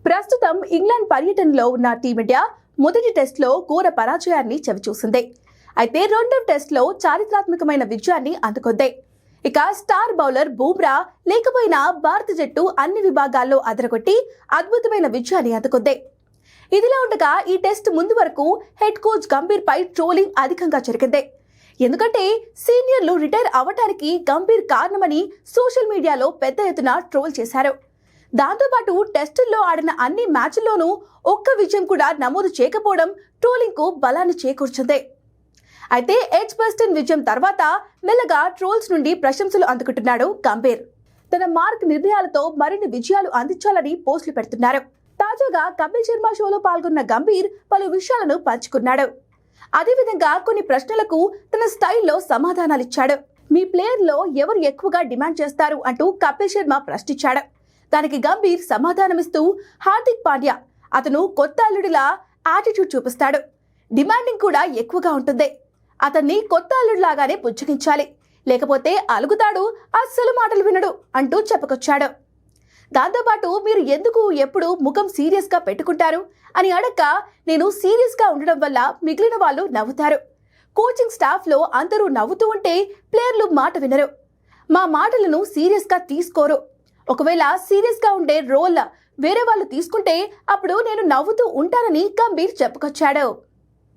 ప్రస్తుతం ఇంగ్లాండ్ పర్యటనలో ఉన్న టీమిండియా మొదటి టెస్ట్లో ఘోర పరాజయాన్ని చవిచూసింది. అయితే రెండవ టెస్ట్లో చారిత్రాత్మకమైన విజయాన్ని అందుకుంది. ఇక స్టార్ బౌలర్ బూమ్రా లేకపోయినా భారత జట్టు అన్ని విభాగాల్లో అదరగొట్టి అద్భుతమైన విజయాన్ని అందుకుంది. ఇదిలా ఉండగా ఈ టెస్ట్ ముందు వరకు హెడ్ కోచ్ గంభీర్ పై ట్రోలింగ్ అధికంగా జరిగింది. ఎందుకంటే సీనియర్లు రిటైర్ అవ్వటానికి గంభీర్ కారణమని సోషల్ మీడియాలో పెద్ద ఎత్తున ట్రోల్ చేశారు. దాంతోపాటు టెస్టుల్లో ఆడిన అన్ని మ్యాచ్ల్లోనూ ఒక్క విజయం కూడా నమోదు చేయకపోవడం ట్రోలింగ్ కు బలాన్ని చేకూర్చింది. అయితే ఎడ్జ్బస్టన్ విజయం తర్వాత మెల్లగా ట్రోల్స్ నుండి ప్రశంసలు అందుకుంటున్నాడు గంభీర్. తన మార్క్ నిర్ణయాలతో మరిన్ని విజయాలు అందించాలని పోస్టులు పెడుతున్నారు. తాజాగా కపిల్ శర్మ షోలో పాల్గొన్న గంభీర్ పలు విషయాలను పంచుకున్నాడు. అదేవిధంగా కొన్ని ప్రశ్నలకు తన స్టైల్లో సమాధానాలిచ్చాడు. మీ ప్లేయర్లో ఎవరు ఎక్కువగా డిమాండ్ చేస్తారు అంటూ కపిల్ శర్మ ప్రశ్నించాడు. దానికి గంభీర్ సమాధానమిస్తూ హార్దిక్ పాండ్యా, అతను కొత్త అల్లుడిలా యాటిట్యూడ్ చూపిస్తాడు, డిమాండింగ్ కూడా ఎక్కువగా ఉంటుంది, అతన్ని కొత్త అల్లుడిలాగానే పుచ్చగించాలి, లేకపోతే అలుగుతాడు, అస్సలు మాటలు వినడు అంటూ చెప్పుకొచ్చాడు. దాంతోపాటు మీరు ఎందుకు ఎప్పుడు ముఖం సీరియస్గా పెట్టుకుంటారు అని అడక్క, నేను సీరియస్గా ఉండడం వల్ల మిగిలిన వాళ్ళు నవ్వుతారు, కోచింగ్ స్టాఫ్లో అందరూ నవ్వుతూ ఉంటే ప్లేయర్లు మాట వినరు, మా మాటలను సీరియస్గా తీసుకోరు, ఒకవేళ సీరియస్గా ఉండే రోల్ వేరే వాళ్ళు తీసుకుంటే అప్పుడు నేను నవ్వుతూ ఉంటానని గంభీర్ చెప్పుకొచ్చాడు.